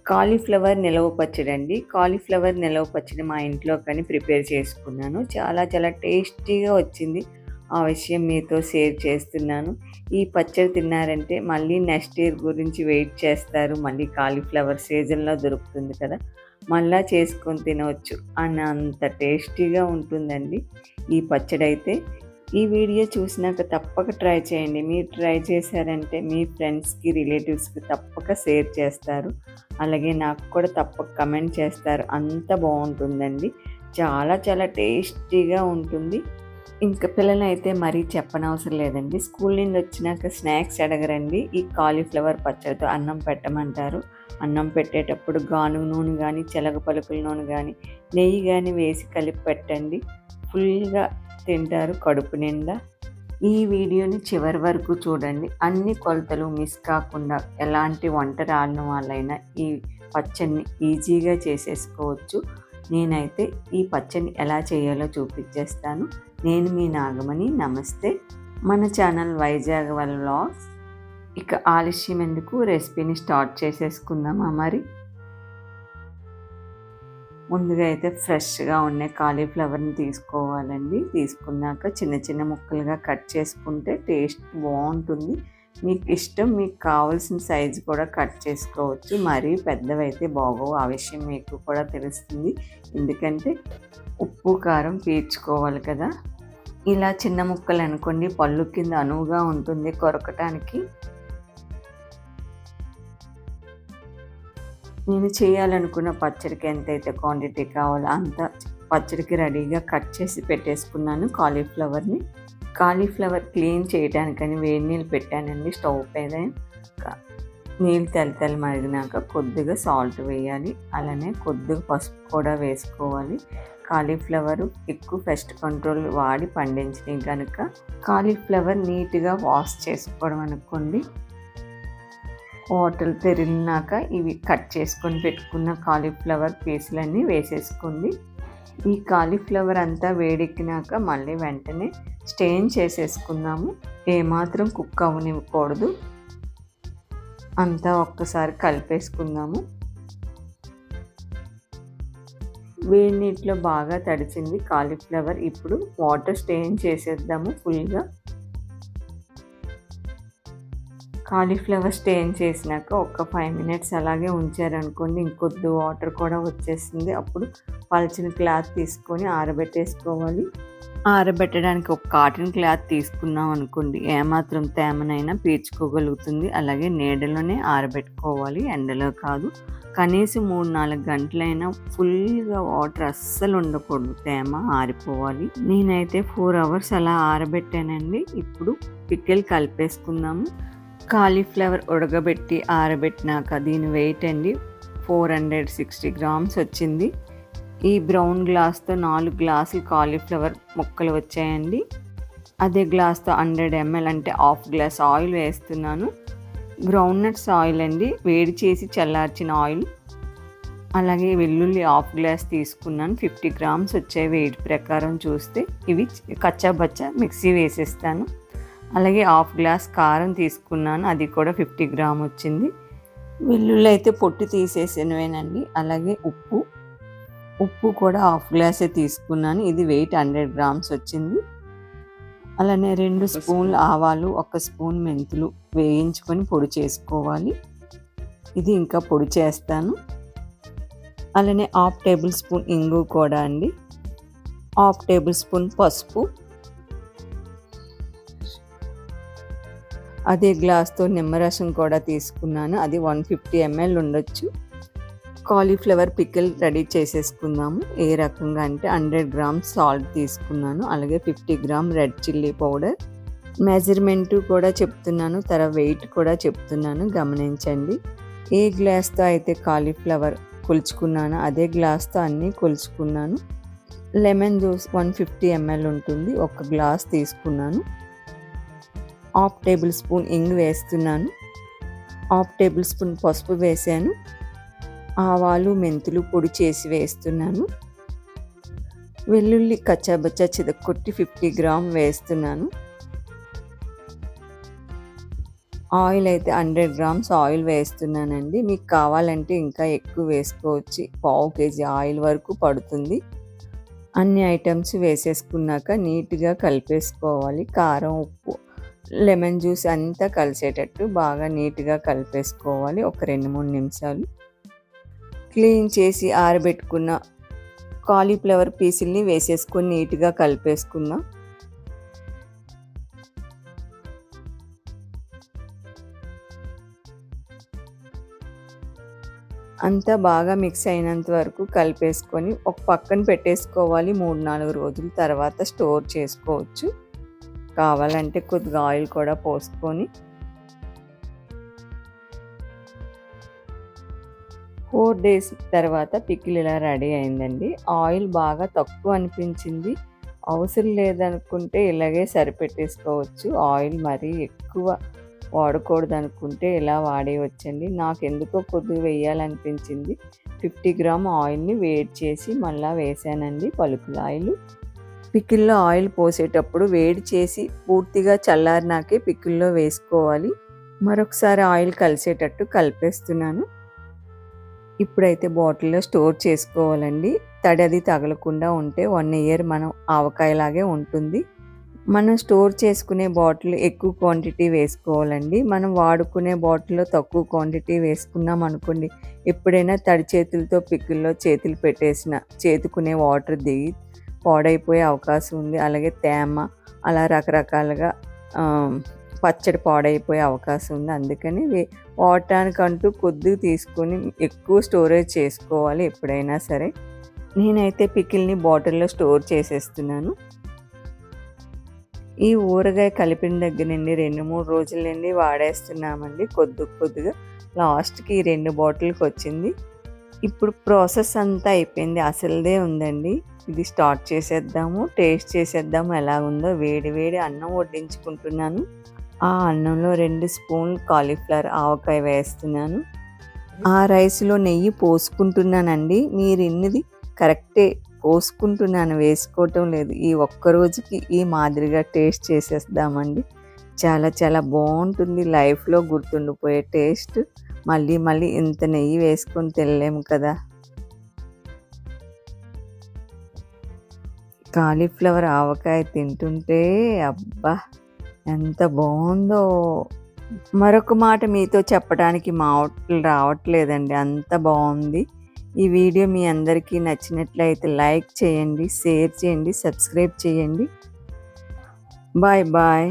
Cauliflower నిలవ పచ్చడి అండి. కాలీఫ్లవర్ నిలవ పచ్చడి మా ఇంట్లో కానీ ప్రిపేర్ చేసుకున్నాను. చాలా చాలా టేస్టీగా వచ్చింది. ఆ విషయం మీతో షేర్ చేస్తున్నాను. ఈ పచ్చడి తిన్నారంటే మళ్ళీ నెక్స్ట్ ఇయర్ గురించి వెయిట్ చేస్తారు. మళ్ళీ కాలీఫ్లవర్ సీజన్‌లో దొరుకుతుంది కదా! మళ్ళా చేసుకొని తినవచ్చు అన్నంత టేస్టీగా ఉంటుందండి ఈ పచ్చడైతే. ఈ వీడియో చూసినాక తప్పక ట్రై చేయండి. మీరు ట్రై చేశారంటే మీ ఫ్రెండ్స్‌కి, రిలేటివ్స్‌కి తప్పక షేర్ చేస్తారు. అలాగే నాకు కూడా తప్పక కమెంట్ చేస్తారు. అంత బాగుంటుందండి. చాలా చాలా టేస్టీగా ఉంటుంది. ఇంకా పిల్లలైతే మరీ చెప్పనవసరం లేదండి. స్కూల్ నుండి వచ్చినాక స్నాక్స్ అడగరండి. ఈ కాలీఫ్లవర్ పచ్చడితో అన్నం పెట్టమంటారు. అన్నం పెట్టేటప్పుడు గానుగ నూనె కానీ, శనగ పలుకుల నూనె కానీ, నెయ్యి కానీ వేసి కలిపి పెట్టండి. ఫుల్‌గా తింటారు కడుపు నిండా. ఈ వీడియోని చివరి వరకు చూడండి. అన్ని కొలతలు మిస్ కాకుండా ఎలాంటి వంట రాని వాళ్ళైనా ఈ పచ్చడిని ఈజీగా చేసేసుకోవచ్చు. నేనైతే ఈ పచ్చడిని ఎలా చేయాలో చూపించేస్తాను. నేను మీ నాగమణి. నమస్తే. మన ఛానల్ వైజాగ్ వ్లాగ్స్. ఇక ఆలస్యం ఎందుకు, రెసిపీని స్టార్ట్ చేసేసుకుందామా మరి. ముందుగా అయితే ఫ్రెష్గా ఉన్న కాలీఫ్లవర్ని తీసుకోవాలండి. తీసుకున్నాక చిన్న చిన్న ముక్కలుగా కట్ చేసుకుంటే టేస్ట్ బాగుంటుంది. మీకు ఇష్టం, మీకు కావాల్సిన సైజు కూడా కట్ చేసుకోవచ్చు. మరీ పెద్దవైతే బాగోవు. ఆ విషయం మీకు కూడా తెలుస్తుంది. ఎందుకంటే ఉప్పు కారం పీల్చుకోవాలి కదా. ఇలా చిన్న ముక్కలు అనుకోండి, పళ్ళు కింద అనువుగా ఉంటుంది కొరకటానికి. నేను చేయాలనుకున్న పచ్చడికి ఎంతైతే క్వాంటిటీ కావాలో అంత పచ్చడికి రెడీగా కట్ చేసి పెట్టేసుకున్నాను కాలీఫ్లవర్ని. కాలీఫ్లవర్ క్లీన్ చేయడానికని వేడి నీళ్ళు పెట్టానండి స్టవ్ పైన. నీళ్ళు తెల్ల మరిగినాక కొద్దిగా సాల్ట్ వేయాలి. అలానే కొద్దిగా పసుపు కూడా వేసుకోవాలి. కాలీఫ్లవర్ ఎక్కువ పెస్ట్ కంట్రోల్ వాడి పండించినవి కనుక కాలీఫ్లవర్ నీట్గా వాష్ చేసుకోవడం అనుకోండి. వాటర్ తెరినాక ఇవి కట్ చేసుకొని పెట్టుకున్న కాలీఫ్లవర్ పీసులన్నీ వేసేసుకోండి. ఈ కాలీఫ్లవర్ అంతా వేడెక్కినాక మళ్ళీ వెంటనే స్టెయిన్ చేసేసుకుందాము. ఏమాత్రం కుక్ అవ్వనివ్వకూడదు. అంతా ఒక్కసారి కలిపేసుకుందాము. వేడి నీటిలో బాగా తడిచింది కాలీఫ్లవర్. ఇప్పుడు వాటర్ స్టెయిన్ చేసేద్దాము ఫుల్గా. కాలీఫ్లవర్ స్టెయిన్ చేసినాక ఒక 5 మినిట్స్ అలాగే ఉంచారనుకోండి, ఇంకొద్ది వాటర్ కూడా వచ్చేస్తుంది. అప్పుడు పల్చని క్లాత్ తీసుకొని ఆరబెట్టేసుకోవాలి. ఆరబెట్టడానికి ఒక కాటన్ క్లాత్ తీసుకున్నాం అనుకోండి, ఏమాత్రం తేమనైనా పీల్చుకోగలుగుతుంది. అలాగే నీడలోనే ఆరబెట్టుకోవాలి, ఎండలో కాదు. కనీసం 3-4 గంటలైనా ఫుల్గా వాటర్ అస్సలు ఉండకూడదు, తేమ ఆరిపోవాలి. నేనైతే 4 అవర్స్ అలా ఆరబెట్టానండి. ఇప్పుడు పికిల్ కలిపేసుకుందాము. కాలీఫ్లవర్ ఉడకబెట్టి ఆరబెట్టినాక దీని వెయిట్ అండి 460 గ్రామ్స్ వచ్చింది. ఈ బ్రౌన్ గ్లాస్తో 4 గ్లాసులు కాలీఫ్లవర్ ముక్కలు వచ్చాయండి. అదే గ్లాస్తో 100 ml అంటే హాఫ్ గ్లాస్ ఆయిల్ వేస్తున్నాను. గ్రౌండ్ నట్స్ ఆయిల్ అండి, వేడి చేసి చల్లార్చిన ఆయిల్. అలాగే వెల్లుల్లి హాఫ్ గ్లాస్ తీసుకున్నాను. 50 గ్రామ్స్ వచ్చాయి వెయిట్ ప్రకారం చూస్తే. ఇవి కచ్చాబచ్చా మిక్సీ వేసేస్తాను. అలాగే హాఫ్ గ్లాస్ కారం తీసుకున్నాను, అది కూడా 50 గ్రామ్ వచ్చింది. వెల్లుల్లి అయితే పొట్టు తీసేసినవేనండి. అలాగే ఉప్పు కూడా హాఫ్ గ్లాసే తీసుకున్నాను. ఇది వెయిట్ 100 గ్రామ్స్ వచ్చింది. అలానే 2 స్పూన్లు ఆవాలు, 1 స్పూన్ మెంతులు వేయించుకొని పొడి చేసుకోవాలి. ఇది ఇంకా పొడి చేస్తాను. అలానే హాఫ్ టేబుల్ స్పూన్ ఇంగు కూడా అండి. హాఫ్ టేబుల్ స్పూన్ పసుపు. అదే గ్లాస్తో నిమ్మరసం కూడా తీసుకున్నాను, అది 150 ml ఉండొచ్చు. కాలీఫ్లవర్ పికిల్ రెడీ చేసేసుకుందాము. ఏ రకంగా అంటే 100 గ్రామ్స్ సాల్ట్ తీసుకున్నాను. అలాగే 50 gram red chilli powder. Measurement కూడా చెప్తున్నాను, వెయిట్ కూడా చెప్తున్నాను, గమనించండి. ఏ గ్లాస్తో అయితే కాలీఫ్లవర్ కొలుచుకున్నాను అదే గ్లాస్తో అన్నీ కొలుచుకున్నాను. లెమన్ జ్యూస్ 150 ml ఉంటుంది, 1 గ్లాస్ తీసుకున్నాను. హాఫ్ టేబుల్ స్పూన్ ఇంగు వేస్తున్నాను. హాఫ్ టేబుల్ స్పూన్ పసుపు వేసాను. ఆవాలు మెంతులు పొడి చేసి వేస్తున్నాను. వెల్లుల్లి కచ్చాబచ్చా చితక్కొట్టి 50 గ్రామ్ వేస్తున్నాను. ఆయిల్ అయితే 100 గ్రామ్స్ ఆయిల్ వేస్తున్నానండి. మీకు కావాలంటే ఇంకా ఎక్కువ వేసుకోవచ్చు. పావు కేజీ ఆయిల్ వరకు పడుతుంది. అన్ని ఐటమ్స్ వేసేసుకున్నాక నీట్గా కలిపేసుకోవాలి. కారం, ఉప్పు, లెమన్ జ్యూస్ అంతా కలిసేటట్టు బాగా నీట్గా కలిపేసుకోవాలి ఒక 2-3 నిమిషాలు. క్లీన్ చేసి ఆరబెట్టుకున్న కాలీఫ్లవర్ పీసుల్ని వేసేసుకొని నీట్గా కలిపేసుకుందాం. అంతా బాగా మిక్స్ అయినంత వరకు కలిపేసుకొని ఒక పక్కన పెట్టేసుకోవాలి. 3-4 రోజుల తర్వాత స్టోర్ చేసుకోవచ్చు. కావాలంటే కొద్దిగా ఆయిల్ కూడా పోసుకొని 4 డేస్ తర్వాత పికిల్ ఇలా రెడీ అయిందండి. ఆయిల్ బాగా తక్కువ అనిపించింది. అవసరం లేదనుకుంటే ఇలాగే సరిపెట్టేసుకోవచ్చు. ఆయిల్ మరీ ఎక్కువ వాడకూడదు అనుకుంటే ఇలా వాడేయవచ్చండి. నాకు ఎందుకో కొద్దిగా వేయాలనిపించింది. 50 గ్రామ్ ఆయిల్ని వేడి చేసి మళ్ళీ వేసానండి, పలుకుల ఆయిల్. పికిల్లో ఆయిల్ పోసేటప్పుడు వేడి చేసి పూర్తిగా చల్లారినాకే పికిల్లో వేసుకోవాలి. మరొకసారి ఆయిల్ కలిసేటట్టు కలిపేస్తున్నాను. ఇప్పుడైతే బాటిల్లో స్టోర్ చేసుకోవాలండి. తడి అది తగలకుండా ఉంటే 1 ఇయర్ మనం ఆవకాయలాగే ఉంటుంది. మనం స్టోర్ చేసుకునే బాటిల్ ఎక్కువ క్వాంటిటీ వేసుకోవాలండి. మనం వాడుకునే బాటిల్లో తక్కువ క్వాంటిటీ వేసుకున్నాం అనుకోండి, ఎప్పుడైనా తడి చేతులతో పికిల్లో చేతులు పెట్టేసిన చేతుకునే వాటర్ దిగి పాడైపోయే అవకాశం ఉంది. అలాగే తేమ అలా రకరకాలుగా పచ్చడి పాడైపోయే అవకాశం ఉంది. అందుకని వాడటానికంటూ కొద్దిగా తీసుకొని ఎక్కువ స్టోరేజ్ చేసుకోవాలి ఎప్పుడైనా సరే. నేనైతే పికిల్ని బాటిల్లో స్టోర్ చేసేస్తున్నాను. ఈ ఊరగాయ కలిపిన దగ్గర నుండి 2-3 రోజుల నుండి వాడేస్తున్నామండి. కొద్దిగా లాస్ట్కి ఈ 2 బాటిల్కి వచ్చింది. ఇప్పుడు ప్రాసెస్ అంతా అయిపోయింది. అసలుదే ఉందండి. ఇది స్టార్ట్ చేసేద్దాము, టేస్ట్ చేసేద్దాము ఎలా ఉందో. వేడి వేడి అన్నం వడ్డించుకుంటున్నాను. ఆ అన్నంలో 2 స్పూన్లు కాలీఫ్లవర్ ఆవకాయ వేస్తున్నాను. ఆ రైస్లో నెయ్యి పోసుకుంటున్నానండి. మీరు ఇన్నది కరెక్టే, పోసుకుంటున్నాను, వేసుకోవటం లేదు. ఈ ఒక్కరోజుకి ఈ మాదిరిగా టేస్ట్ చేసేద్దామండి. చాలా చాలా బాగుంటుంది. లైఫ్లో గుర్తుండిపోయే టేస్ట్. మళ్ళీ ఇంత నెయ్యి వేసుకొని తినలేము కదా. కాలీఫ్లవర్ ఆవకాయ తింటుంటే అబ్బా ఎంత బాగుందో. మరొక మాట మీతో చెప్పడానికి మాటలు రావట్లేదండి, అంత బాగుంది. ఈ వీడియో మీ అందరికీ నచ్చినట్లయితే లైక్ చేయండి, షేర్ చేయండి, సబ్స్క్రైబ్ చేయండి. Bye bye.